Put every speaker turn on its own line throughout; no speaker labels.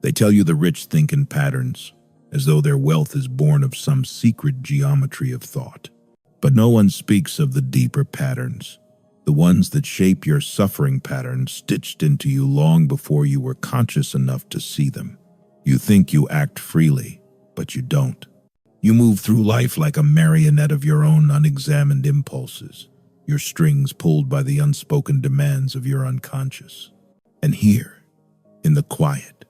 They tell you the rich think in patterns, as though their wealth is born of some secret geometry of thought. But no one speaks of the deeper patterns, the ones that shape your suffering patterns stitched into you long before you were conscious enough to see them. You think you act freely, but you don't. You move through life like a marionette of your own unexamined impulses, your strings pulled by the unspoken demands of your unconscious. And here, in the quiet,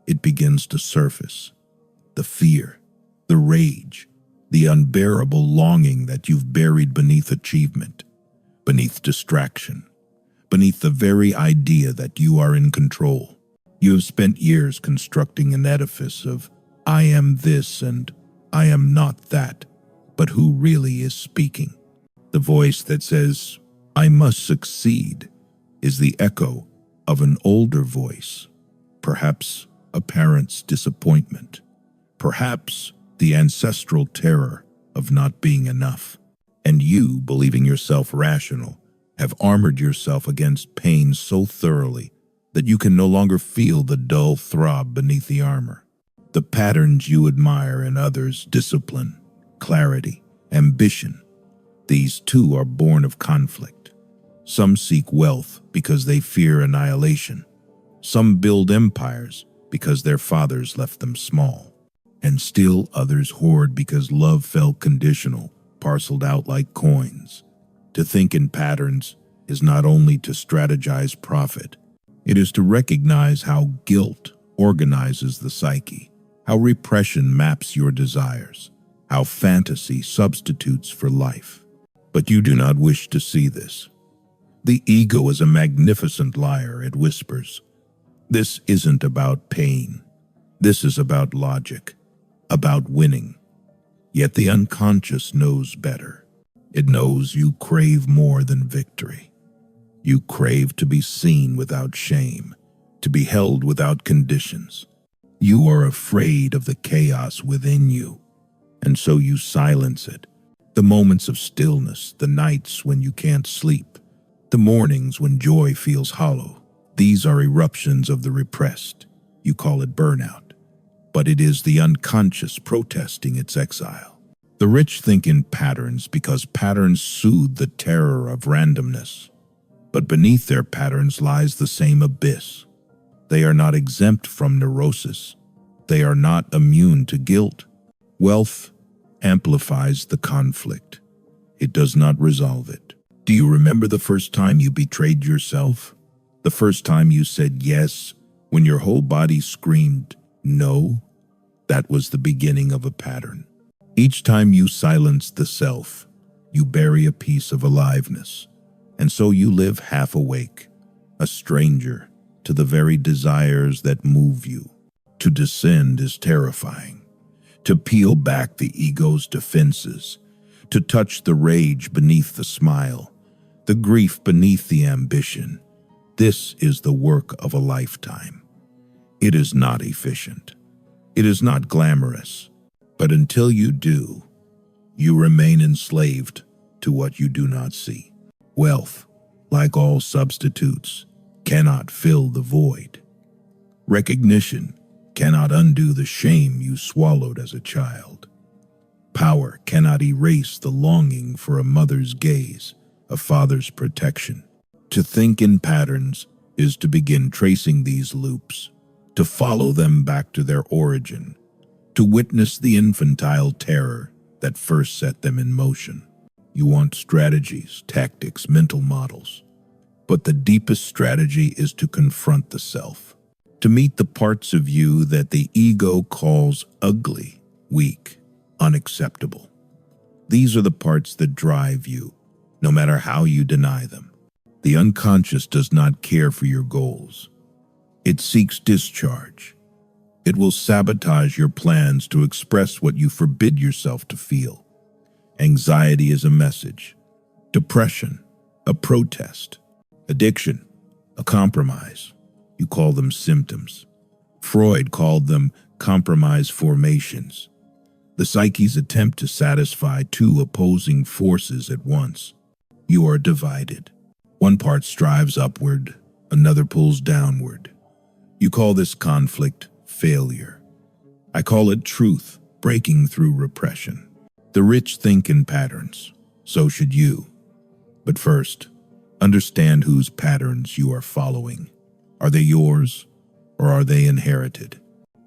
it begins to surface. The fear, the rage, the unbearable longing that you've buried beneath achievement, beneath distraction, beneath the very idea that you are in control. You have spent years constructing an edifice of, I am this and I am not that, but who really is speaking? The voice that says, I must succeed, is the echo of an older voice, perhaps a parent's disappointment, perhaps the ancestral terror of not being enough. And you, believing yourself rational, have armored yourself against pain so thoroughly that you can no longer feel the dull throb beneath the armor. The patterns you admire in others, discipline, clarity, ambition, these too are born of conflict. Some seek wealth because they fear annihilation. Some build empires because their fathers left them small. And still others hoard because love felt conditional, parceled out like coins. To think in patterns is not only to strategize profit, it is to recognize how guilt organizes the psyche, how repression maps your desires, how fantasy substitutes for life. But you do not wish to see this. The ego is a magnificent liar, it whispers. This isn't about pain. This is about logic, about winning. Yet the unconscious knows better. It knows you crave more than victory. You crave to be seen without shame, to be held without conditions. You are afraid of the chaos within you, and so you silence it. The moments of stillness, the nights when you can't sleep, the mornings when joy feels hollow. These are eruptions of the repressed. You call it burnout, but it is the unconscious protesting its exile. The rich think in patterns because patterns soothe the terror of randomness. But beneath their patterns lies the same abyss. They are not exempt from neurosis. They are not immune to guilt. Wealth amplifies the conflict. It does not resolve it. Do you remember the first time you betrayed yourself? The first time you said yes when your whole body screamed no? That was the beginning of a pattern. Each time you silence the self, you bury a piece of aliveness. And so you live half awake, a stranger to the very desires that move you. To descend is terrifying. To peel back the ego's defenses, to touch the rage beneath the smile, the grief beneath the ambition. This is the work of a lifetime. It is not efficient. It is not glamorous. But until you do, you remain enslaved to what you do not see. Wealth, like all substitutes, cannot fill the void. Recognition cannot undo the shame you swallowed as a child. Power cannot erase the longing for a mother's gaze, a father's protection. To think in patterns is to begin tracing these loops, to follow them back to their origin, to witness the infantile terror that first set them in motion. You want strategies, tactics, mental models. But the deepest strategy is to confront the self, to meet the parts of you that the ego calls ugly, weak, unacceptable. These are the parts that drive you, no matter how you deny them. The unconscious does not care for your goals. It seeks discharge. It will sabotage your plans to express what you forbid yourself to feel. Anxiety is a message. Depression, a protest. Addiction, a compromise. You call them symptoms. Freud called them compromise formations. The psyche's attempt to satisfy two opposing forces at once. You are divided. One part strives upward, another pulls downward. You call this conflict failure. I call it truth breaking through repression. The rich think in patterns, so should you. But first, understand whose patterns you are following. Are they yours, or are they inherited?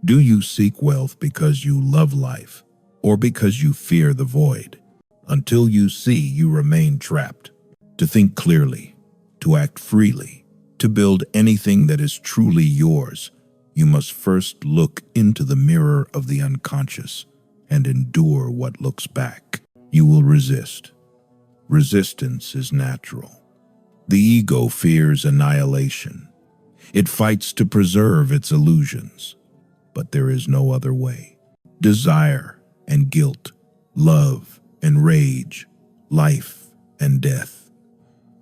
Do you seek wealth because you love life, or because you fear the void? Until you see, you remain trapped. To think clearly, to act freely, to build anything that is truly yours, you must first look into the mirror of the unconscious and endure what looks back. You will resist. Resistance is natural. The ego fears annihilation. It fights to preserve its illusions. But there is no other way. Desire and guilt, love and rage, life and death.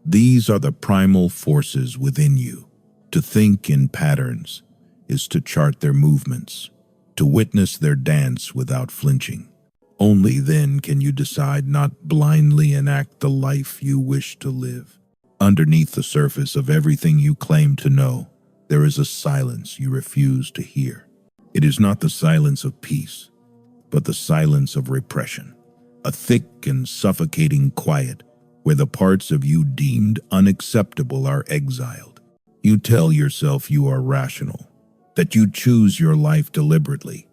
These are the primal forces within you. To think in patterns is to chart their movements, to witness their dance without flinching. Only then can you decide not blindly enact the life you wish to live. Underneath the surface of everything you claim to know, there is a silence you refuse to hear. It is not the silence of peace, but the silence of repression, a thick and suffocating quiet where the parts of you deemed unacceptable are exiled. You tell yourself you are rational, that you choose your life deliberately,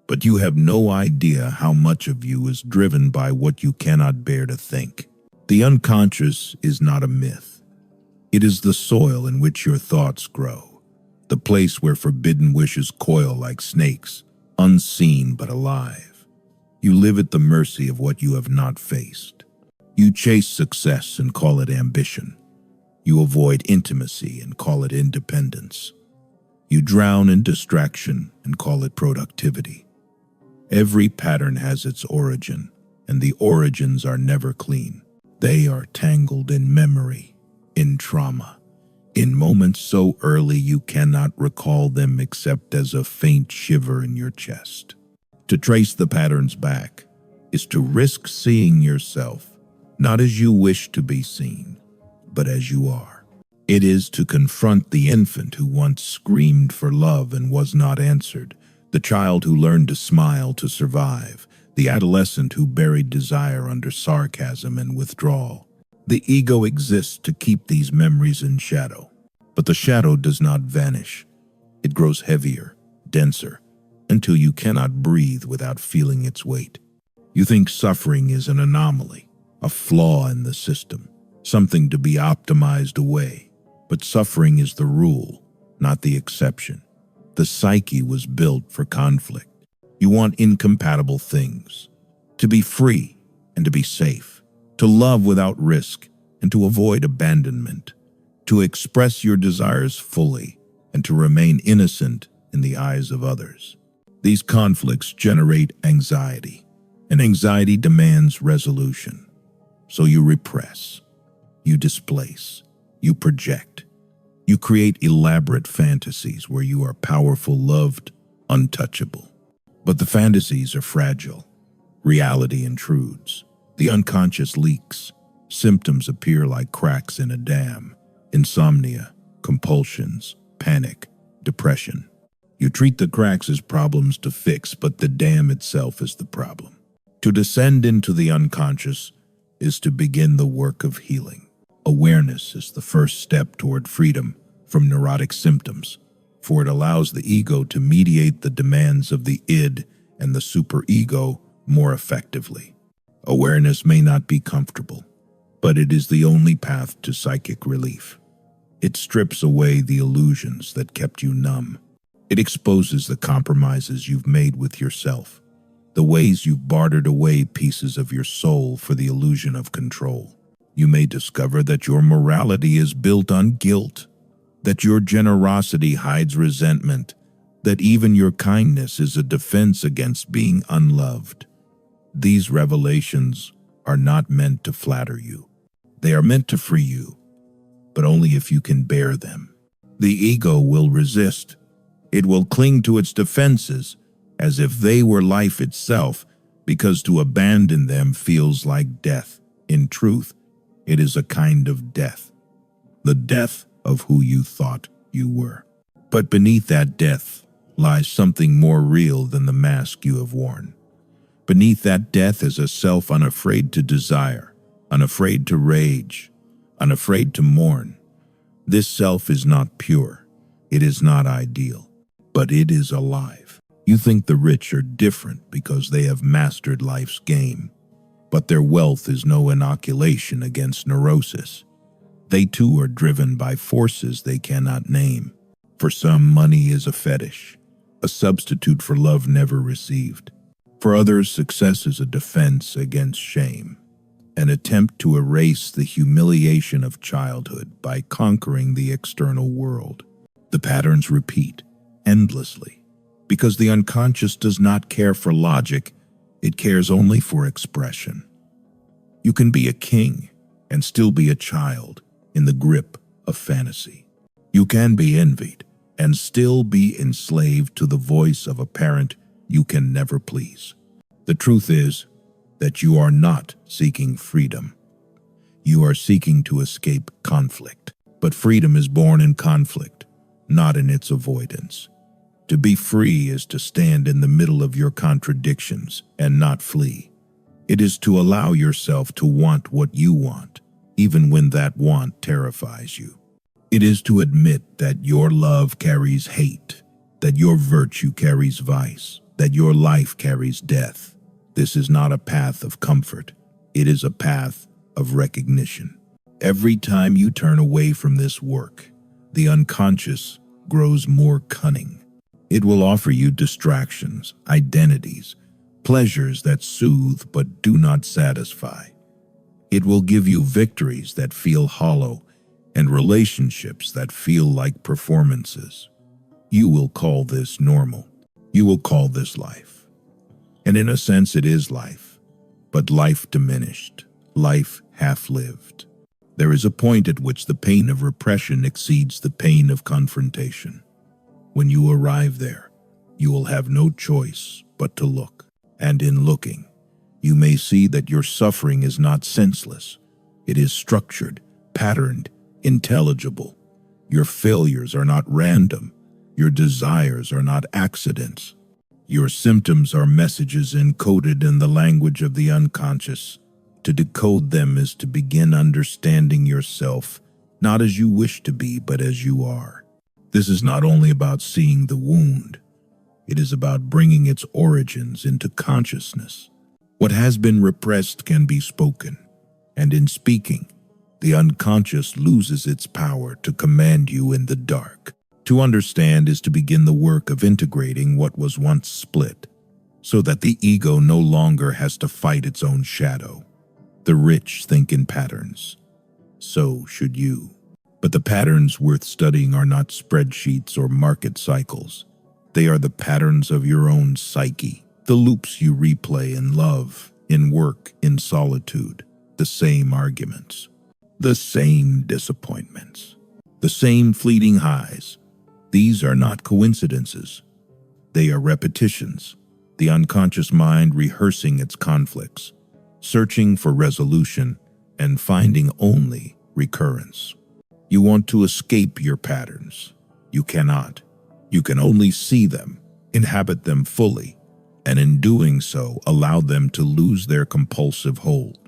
but you have no idea how much of you is driven by what you cannot bear to think. The unconscious is not a myth. It is the soil in which your thoughts grow, the place where forbidden wishes coil like snakes, unseen but alive. You live at the mercy of what you have not faced. You chase success and call it ambition. You avoid intimacy and call it independence. You drown in distraction and call it productivity. Every pattern has its origin, and the origins are never clean. They are tangled in memory, in trauma, in moments so early you cannot recall them except as a faint shiver in your chest. To trace the patterns back is to risk seeing yourself not as you wish to be seen, but as you are. It is to confront the infant who once screamed for love and was not answered, the child who learned to smile to survive, the adolescent who buried desire under sarcasm and withdrawal. The ego exists to keep these memories in shadow, but the shadow does not vanish. It grows heavier, denser, until you cannot breathe without feeling its weight. You think suffering is an anomaly, a flaw in the system, something to be optimized away. But suffering is the rule, not the exception. The psyche was built for conflict. You want incompatible things, to be free and to be safe, to love without risk and to avoid abandonment, to express your desires fully and to remain innocent in the eyes of others. These conflicts generate anxiety, and anxiety demands resolution. So you repress, you displace, you project. You create elaborate fantasies where you are powerful, loved, untouchable. But the fantasies are fragile. Reality intrudes. The unconscious leaks. Symptoms appear like cracks in a dam. Insomnia, compulsions, panic, depression. You treat the cracks as problems to fix, but the dam itself is the problem. To descend into the unconscious is to begin the work of healing. Awareness is the first step toward freedom from neurotic symptoms, for it allows the ego to mediate the demands of the id and the superego more effectively. Awareness may not be comfortable, but it is the only path to psychic relief. It strips away the illusions that kept you numb. It exposes the compromises you've made with yourself, the ways you've bartered away pieces of your soul for the illusion of control. You may discover that your morality is built on guilt, that your generosity hides resentment, that even your kindness is a defense against being unloved. These revelations are not meant to flatter you. They are meant to free you, but only if you can bear them. The ego will resist. It will cling to its defenses as if they were life itself, because to abandon them feels like death. In truth, it is a kind of death, the death of who you thought you were. But beneath that death lies something more real than the mask you have worn. Beneath that death is a self unafraid to desire, unafraid to rage, unafraid to mourn. This self is not pure, it is not ideal, but it is alive. You think the rich are different because they have mastered life's game, but their wealth is no inoculation against neurosis. They too are driven by forces they cannot name. For some, money is a fetish, a substitute for love never received. For others, success is a defense against shame, an attempt to erase the humiliation of childhood by conquering the external world. The patterns repeat endlessly, because the unconscious does not care for logic, it cares only for expression. You can be a king and still be a child in the grip of fantasy. You can be envied and still be enslaved to the voice of a parent you can never please. The truth is that you are not seeking freedom. You are seeking to escape conflict. But freedom is born in conflict, not in its avoidance. To be free is to stand in the middle of your contradictions and not flee. It is to allow yourself to want what you want, even when that want terrifies you. It is to admit that your love carries hate, that your virtue carries vice, that your life carries death. This is not a path of comfort. It is a path of recognition. Every time you turn away from this work, the unconscious grows more cunning. It will offer you distractions, identities, pleasures that soothe but do not satisfy. It will give you victories that feel hollow and relationships that feel like performances. You will call this normal. You will call this life. And in a sense, it is life, but life diminished, life half-lived. There is a point at which the pain of repression exceeds the pain of confrontation. When you arrive there, you will have no choice but to look. And in looking, you may see that your suffering is not senseless. It is structured, patterned, intelligible. Your failures are not random. Your desires are not accidents. Your symptoms are messages encoded in the language of the unconscious. To decode them is to begin understanding yourself, not as you wish to be, but as you are. This is not only about seeing the wound. It is about bringing its origins into consciousness. What has been repressed can be spoken, and in speaking, the unconscious loses its power to command you in the dark. To understand is to begin the work of integrating what was once split, so that the ego no longer has to fight its own shadow. The rich think in patterns. So should you. But the patterns worth studying are not spreadsheets or market cycles. They are the patterns of your own psyche, the loops you replay in love, in work, in solitude, the same arguments, the same disappointments, the same fleeting highs. These are not coincidences. They are repetitions, the unconscious mind rehearsing its conflicts, searching for resolution and finding only recurrence. You want to escape your patterns. You cannot. You can only see them, inhabit them fully, and in doing so, allow them to lose their compulsive hold.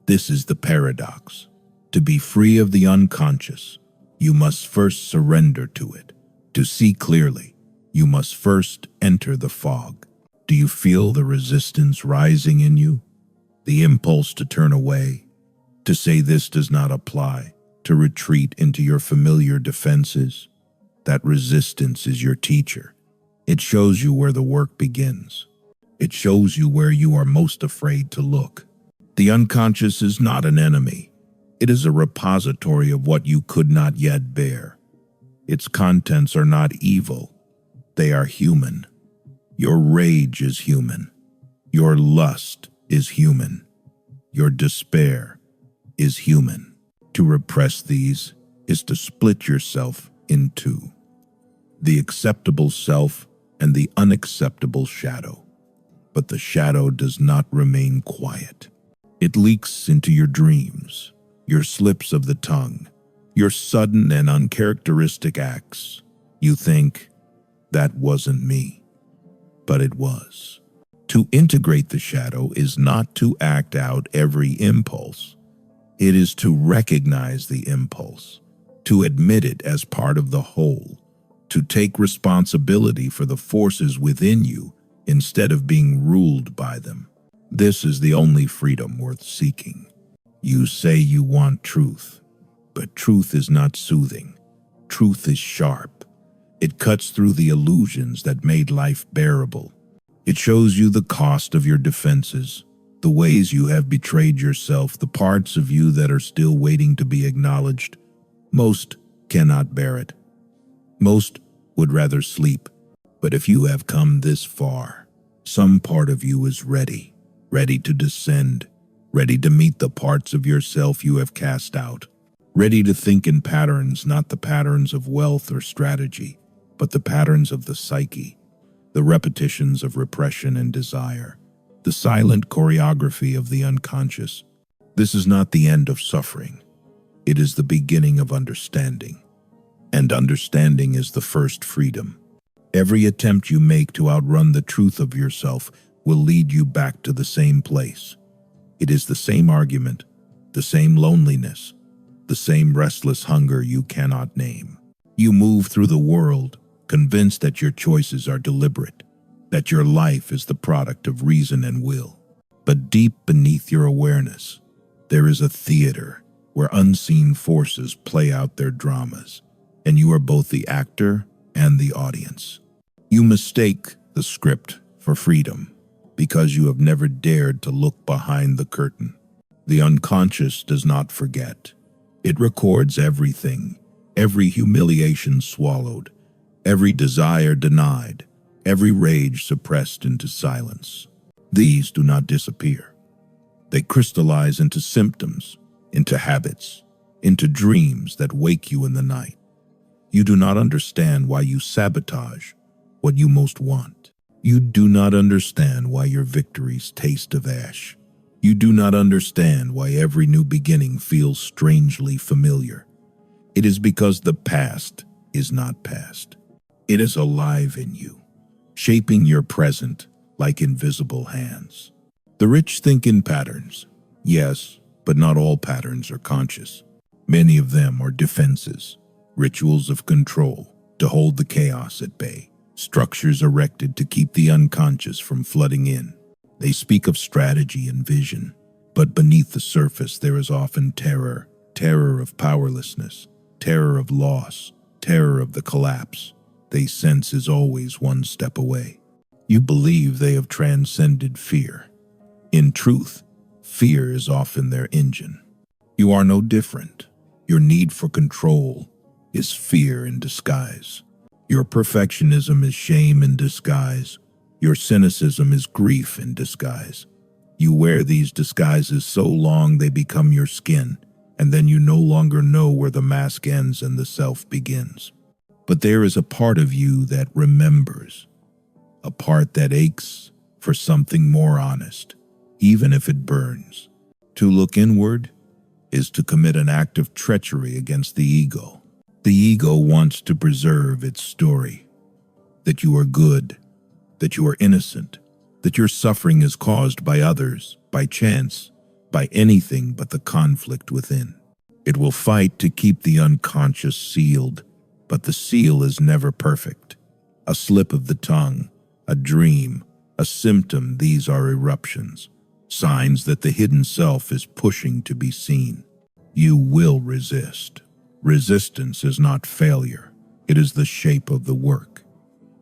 This is the paradox. To be free of the unconscious, you must first surrender to it. To see clearly, you must first enter the fog. Do you feel the resistance rising in you? The impulse to turn away, to say this does not apply, to retreat into your familiar defenses? That resistance is your teacher. It shows you where the work begins. It shows you where you are most afraid to look. The unconscious is not an enemy. It is a repository of what you could not yet bear. Its contents are not evil. They are human. Your rage is human. Your lust is human. Your despair is human. To repress these is to split yourself in two. The acceptable self and the unacceptable shadow. But the shadow does not remain quiet. It leaks into your dreams, your slips of the tongue, your sudden and uncharacteristic acts. You think, That wasn't me, but it was. To integrate the shadow is not to act out every impulse. It is to recognize the impulse, to admit it as part of the whole, to take responsibility for the forces within you instead of being ruled by them. This is the only freedom worth seeking. You say you want truth, but truth is not soothing. Truth is sharp. It cuts through the illusions that made life bearable. It shows you the cost of your defenses, the ways you have betrayed yourself, the parts of you that are still waiting to be acknowledged. Most cannot bear it. Most would rather sleep. But if you have come this far, some part of you is ready to descend, ready to meet the parts of yourself you have cast out, ready to think in patterns, not the patterns of wealth or strategy, but the patterns of the psyche, the repetitions of repression and desire, the silent choreography of the unconscious. This is not the end of suffering. It is the beginning of understanding. And understanding is the first freedom. Every attempt you make to outrun the truth of yourself will lead you back to the same place. It is the same argument, the same loneliness, the same restless hunger you cannot name. You move through the world, convinced that your choices are deliberate, that your life is the product of reason and will. But deep beneath your awareness, there is a theater where unseen forces play out their dramas, and you are both the actor and the audience. You mistake the script for freedom because you have never dared to look behind the curtain. The unconscious does not forget. It records everything, every humiliation swallowed, every desire denied, every rage suppressed into silence. These do not disappear. They crystallize into symptoms, into habits, into dreams that wake you in the night. You do not understand why you sabotage what you most want. You do not understand why your victories taste of ash. You do not understand why every new beginning feels strangely familiar. It is because the past is not past. It is alive in you, shaping your present like invisible hands. The rich think in patterns, yes, but not all patterns are conscious. Many of them are defenses, rituals of control to hold the chaos at bay, structures erected to keep the unconscious from flooding in. They speak of strategy and vision, but beneath the surface there is often terror, terror of powerlessness, terror of loss, terror of the collapse. They sense is always one step away. You believe they have transcended fear. In truth, fear is often their engine. You are no different. Your need for control is fear in disguise. Your perfectionism is shame in disguise. Your cynicism is grief in disguise. You wear these disguises so long they become your skin, and then you no longer know where the mask ends and the self begins. But there is a part of you that remembers, a part that aches for something more honest, even if it burns. To look inward is to commit an act of treachery against the ego. The ego wants to preserve its story, that you are good, that you are innocent, that your suffering is caused by others, by chance, by anything but the conflict within. It will fight to keep the unconscious sealed, but the seal is never perfect. A slip of the tongue, a dream, a symptom, these are eruptions, signs that the hidden self is pushing to be seen. You will resist. Resistance is not failure. It is the shape of the work.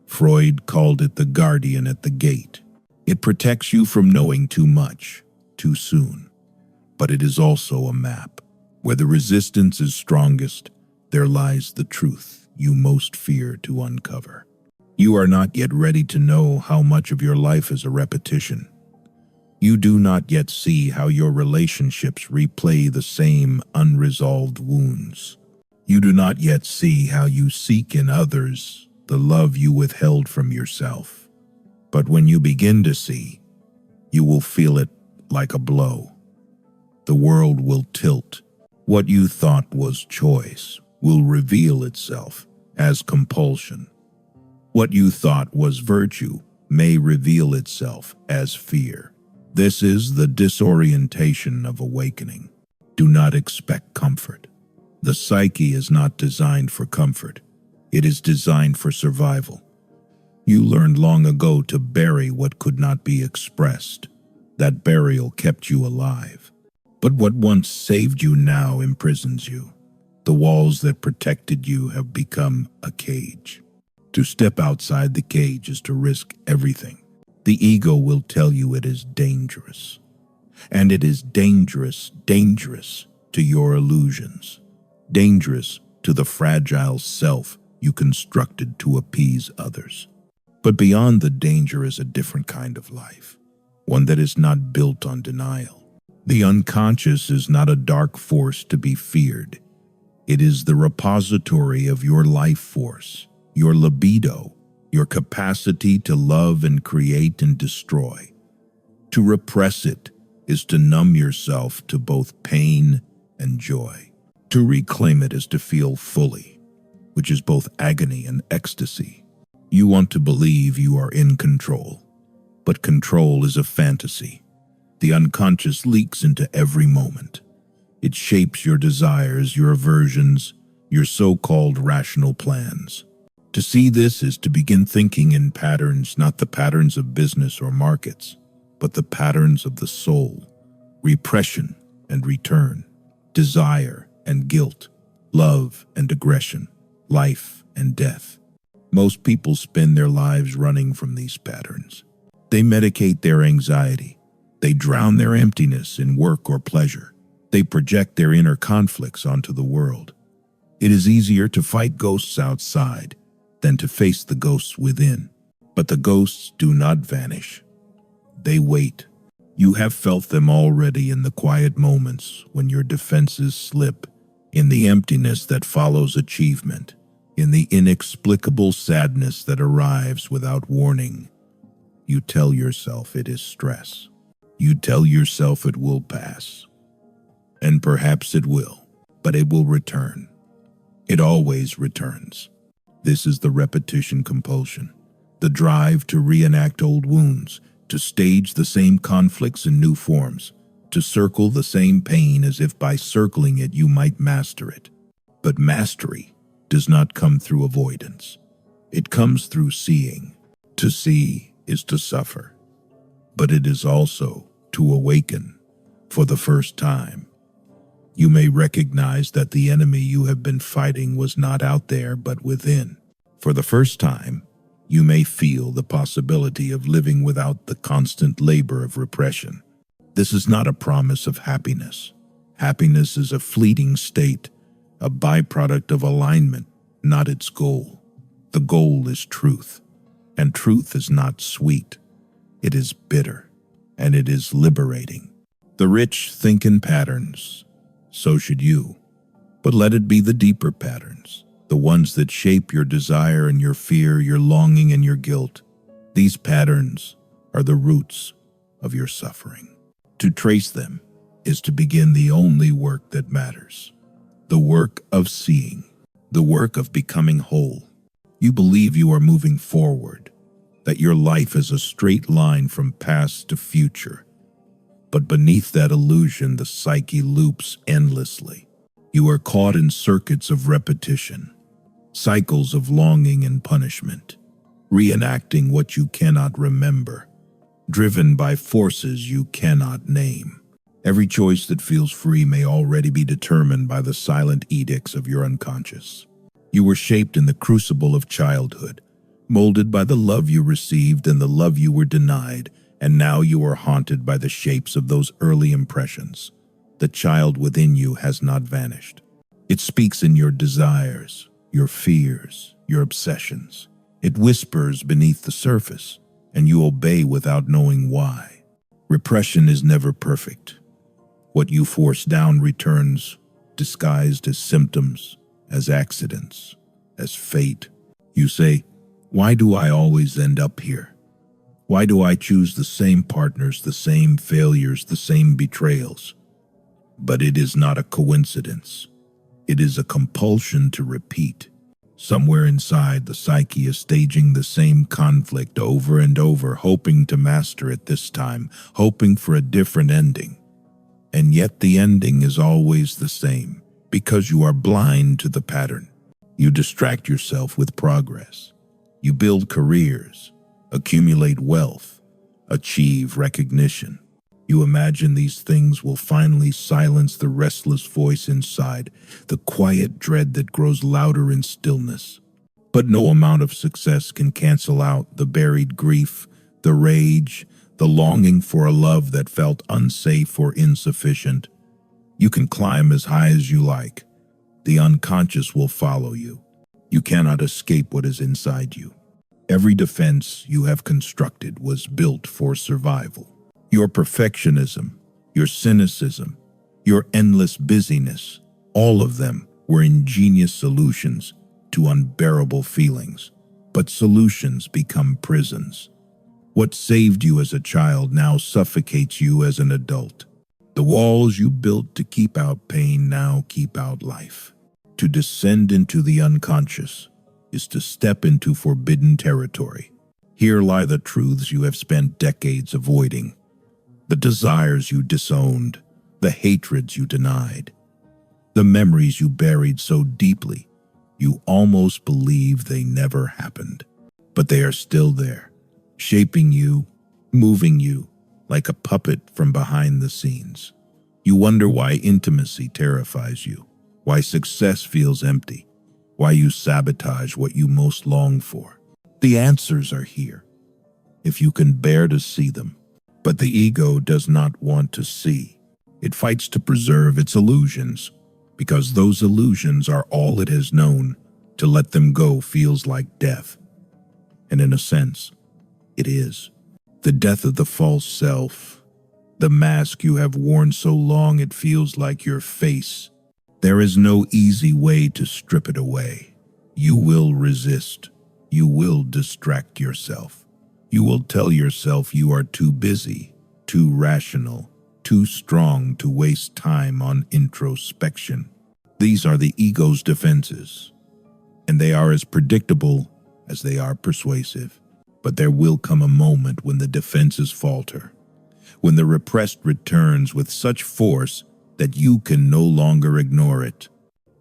Freud called it the guardian at the gate. It protects you from knowing too much, too soon. But it is also a map. Where the resistance is strongest, there lies the truth you most fear to uncover. You are not yet ready to know how much of your life is a repetition. You do not yet see how your relationships replay the same unresolved wounds. You do not yet see how you seek in others the love you withheld from yourself. But when you begin to see, you will feel it like a blow. The world will tilt. What you thought was choice will reveal itself as compulsion. What you thought was virtue may reveal itself as fear. This is the disorientation of awakening. Do not expect comfort. The psyche is not designed for comfort. It is designed for survival. You learned long ago to bury what could not be expressed. That burial kept you alive. But what once saved you now imprisons you. The walls that protected you have become a cage. To step outside the cage is to risk everything. The ego will tell you it is dangerous. And it is dangerous to your illusions. Dangerous to the fragile self you constructed to appease others. But beyond the danger is a different kind of life, one that is not built on denial. The unconscious is not a dark force to be feared. It is the repository of your life force, your libido, your capacity to love and create and destroy. To repress it is to numb yourself to both pain and joy. To reclaim it is to feel fully, which is both agony and ecstasy. You want to believe you are in control, but control is a fantasy. The unconscious leaks into every moment. It shapes your desires, your aversions, your so-called rational plans. To see this is to begin thinking in patterns, not the patterns of business or markets, but the patterns of the soul. Repression and return, desire and guilt, love and aggression, life and death. Most people spend their lives running from these patterns. They medicate their anxiety. They drown their emptiness in work or pleasure. They project their inner conflicts onto the world. It is easier to fight ghosts outside than to face the ghosts within. But the ghosts do not vanish. They wait. You have felt them already in the quiet moments when your defenses slip, in the emptiness that follows achievement, in the inexplicable sadness that arrives without warning. You tell yourself it is stress. You tell yourself it will pass. And perhaps it will, but it will return. It always returns. This is the repetition compulsion, the drive to reenact old wounds, to stage the same conflicts in new forms, to circle the same pain as if by circling it you might master it. But mastery does not come through avoidance. It comes through seeing. To see is to suffer, but it is also to awaken for the first time. You may recognize that the enemy you have been fighting was not out there but within. For the first time, you may feel the possibility of living without the constant labor of repression. This is not a promise of happiness. Happiness is a fleeting state, a byproduct of alignment, not its goal. The goal is truth, and truth is not sweet. It is bitter, and it is liberating. The rich think in patterns. So should you. But let it be the deeper patterns, the ones that shape your desire and your fear, your longing and your guilt. These patterns are the roots of your suffering. To trace them is to begin the only work that matters, the work of seeing, the work of becoming whole. You believe you are moving forward, that your life is a straight line from past to future. But beneath that illusion, the psyche loops endlessly. You are caught in circuits of repetition, cycles of longing and punishment, reenacting what you cannot remember, driven by forces you cannot name. Every choice that feels free may already be determined by the silent edicts of your unconscious. You were shaped in the crucible of childhood, molded by the love you received and the love you were denied, and now you are haunted by the shapes of those early impressions. The child within you has not vanished. It speaks in your desires, your fears, your obsessions. It whispers beneath the surface, and you obey without knowing why. Repression is never perfect. What you force down returns, disguised as symptoms, as accidents, as fate. You say, "Why do I always end up here? Why do I choose the same partners, the same failures, the same betrayals?" But it is not a coincidence. It is a compulsion to repeat. Somewhere inside, the psyche is staging the same conflict over and over, hoping to master it this time, hoping for a different ending. And yet the ending is always the same, because you are blind to the pattern. You distract yourself with progress. You build careers, accumulate wealth, achieve recognition. You imagine these things will finally silence the restless voice inside, the quiet dread that grows louder in stillness. But no amount of success can cancel out the buried grief, the rage, the longing for a love that felt unsafe or insufficient. You can climb as high as you like. The unconscious will follow you. You cannot escape what is inside you. Every defense you have constructed was built for survival. Your perfectionism, your cynicism, your endless busyness, all of them were ingenious solutions to unbearable feelings. But solutions become prisons. What saved you as a child now suffocates you as an adult. The walls you built to keep out pain now keep out life. To descend into the unconscious is to step into forbidden territory. Here lie the truths you have spent decades avoiding, the desires you disowned, the hatreds you denied, the memories you buried so deeply you almost believe they never happened. But they are still there, shaping you, moving you like a puppet from behind the scenes. You wonder why intimacy terrifies you, why success feels empty, why you sabotage what you most long for. The answers are here, if you can bear to see them. But the ego does not want to see. It fights to preserve its illusions, because those illusions are all it has known. To let them go feels like death. And in a sense, it is. The death of the false self, the mask you have worn so long it feels like your face. There is no easy way to strip it away. You will resist. You will distract yourself. You will tell yourself you are too busy, too rational, too strong to waste time on introspection. These are the ego's defenses, and they are as predictable as they are persuasive. But there will come a moment when the defenses falter, when the repressed returns with such force that you can no longer ignore it.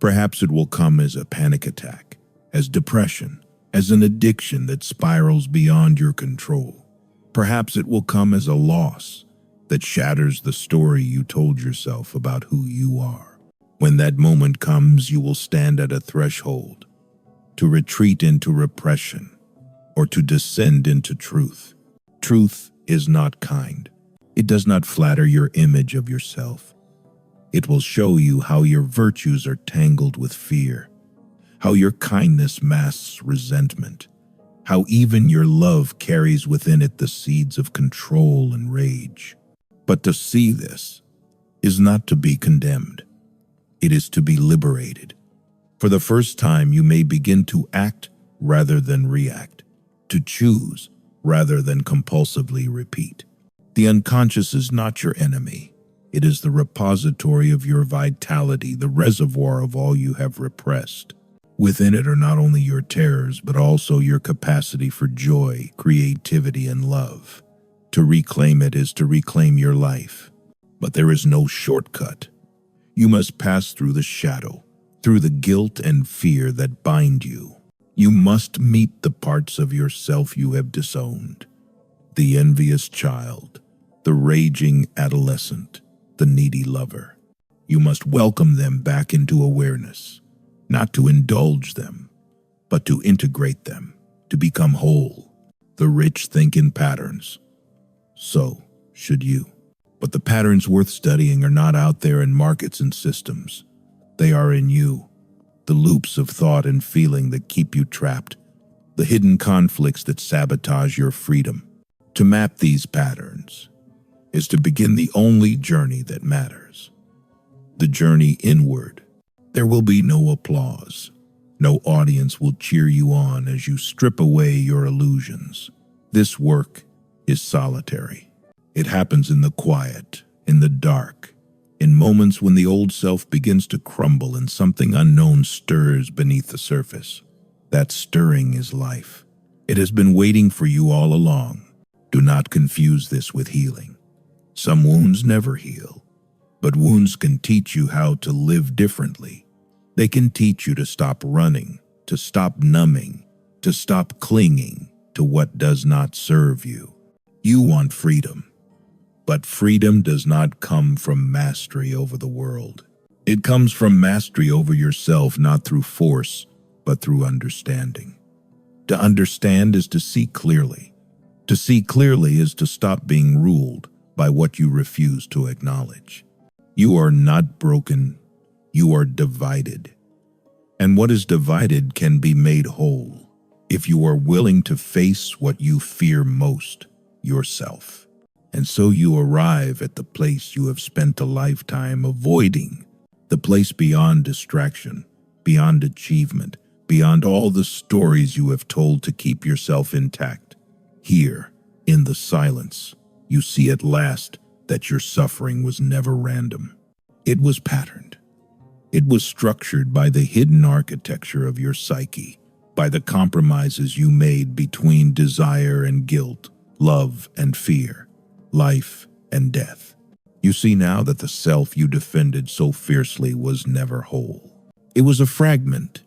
Perhaps it will come as a panic attack, as depression, as an addiction that spirals beyond your control. Perhaps it will come as a loss that shatters the story you told yourself about who you are. When that moment comes, you will stand at a threshold, to retreat into repression, or to descend into truth. Truth is not kind. It does not flatter your image of yourself. It will show you how your virtues are tangled with fear, how your kindness masks resentment, how even your love carries within it the seeds of control and rage. But to see this is not to be condemned. It is to be liberated. For the first time, you may begin to act rather than react, to choose rather than compulsively repeat. The unconscious is not your enemy. It is the repository of your vitality, the reservoir of all you have repressed. Within it are not only your terrors, but also your capacity for joy, creativity, and love. To reclaim it is to reclaim your life. But there is no shortcut. You must pass through the shadow, through the guilt and fear that bind you. You must meet the parts of yourself you have disowned. The envious child, the raging adolescent, the needy lover. You must welcome them back into awareness. Not to indulge them, but to integrate them, to become whole. The rich think in patterns. So should you. But the patterns worth studying are not out there in markets and systems. They are in you. The loops of thought and feeling that keep you trapped. The hidden conflicts that sabotage your freedom. To map these patterns is to begin the only journey that matters. The journey inward. There will be no applause. No audience will cheer you on as you strip away your illusions. This work is solitary. It happens in the quiet, in the dark, in moments when the old self begins to crumble and something unknown stirs beneath the surface. That stirring is life. It has been waiting for you all along. Do not confuse this with healing. Some wounds never heal, but wounds can teach you how to live differently. They can teach you to stop running, to stop numbing, to stop clinging to what does not serve you. You want freedom, but freedom does not come from mastery over the world. It comes from mastery over yourself, not through force, but through understanding. To understand is to see clearly. To see clearly is to stop being ruled by what you refuse to acknowledge. You are not broken, you are divided. And what is divided can be made whole if you are willing to face what you fear most, yourself. And so you arrive at the place you have spent a lifetime avoiding, the place beyond distraction, beyond achievement, beyond all the stories you have told to keep yourself intact. Here, in the silence, you see at last that your suffering was never random. It was patterned. It was structured by the hidden architecture of your psyche, by the compromises you made between desire and guilt, love and fear, life and death. You see now that the self you defended so fiercely was never whole. It was a fragment,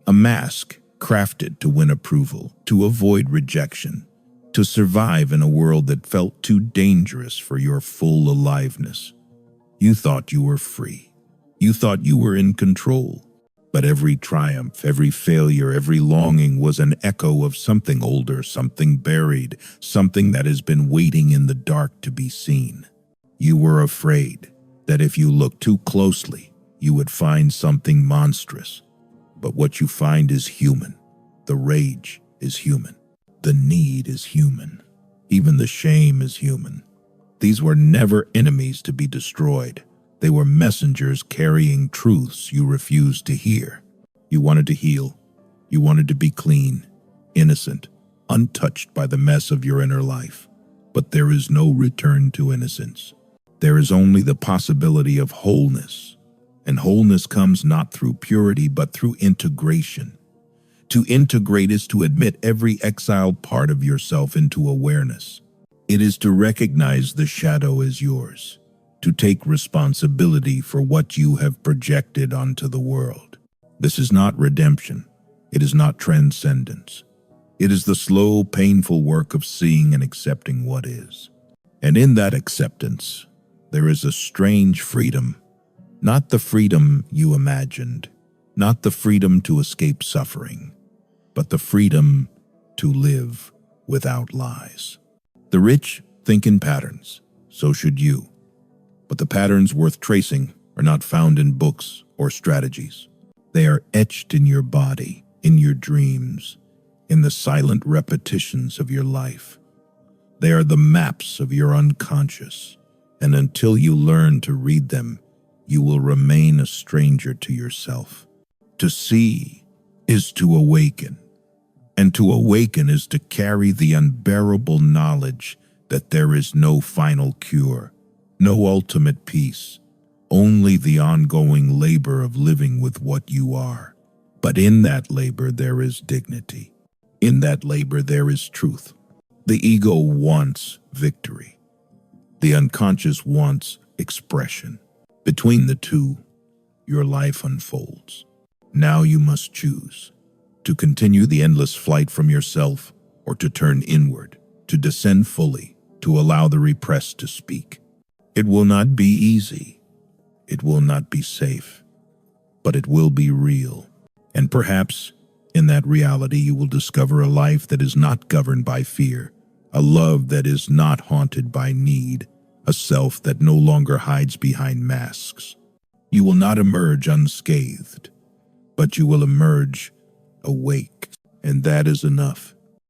a mask crafted to win approval, to avoid rejection, to survive in a world that felt too dangerous for your full aliveness. You thought you were free. You thought you were in control. But every triumph, every failure, every longing was an echo of something older, something buried, something that has been waiting in the dark to be seen. You were afraid that if you looked too closely, you would find something monstrous. But what you find is human. The rage is human. The need is human. Even the shame is human. These were never enemies to be destroyed. They were messengers carrying truths you refused to hear. You wanted to heal. You wanted to be clean, innocent, untouched by the mess of your inner life. But there is no return to innocence. There is only the possibility of wholeness. And wholeness comes not through purity, but through integration. To integrate is to admit every exiled part of yourself into awareness. It is to recognize the shadow as yours, to take responsibility for what you have projected onto the world. This is not redemption. It is not transcendence. It is the slow, painful work of seeing and accepting what is. And in that acceptance, there is a strange freedom, not the freedom you imagined, not the freedom to escape suffering, but the freedom to live without lies. The rich think in patterns, so should you. But the patterns worth tracing are not found in books or strategies. They are etched in your body, in your dreams, in the silent repetitions of your life. They are the maps of your unconscious, and until you learn to read them, you will remain a stranger to yourself. To see is to awaken, and to awaken is to carry the unbearable knowledge that there is no final cure, no ultimate peace, only the ongoing labor of living with what you are. But in that labor there is dignity. In that labor there is truth. The ego wants victory. The unconscious wants expression. Between the two, your life unfolds. Now you must choose to continue the endless flight from yourself, or to turn inward, to descend fully, to allow the repressed to speak. It will not be easy. It will not be safe, but it will be real. And perhaps in that reality you will discover a life that is not governed by fear, a love that is not haunted by need, a self that no longer hides behind masks. You will not emerge unscathed, but you will emerge awake, and that is enough.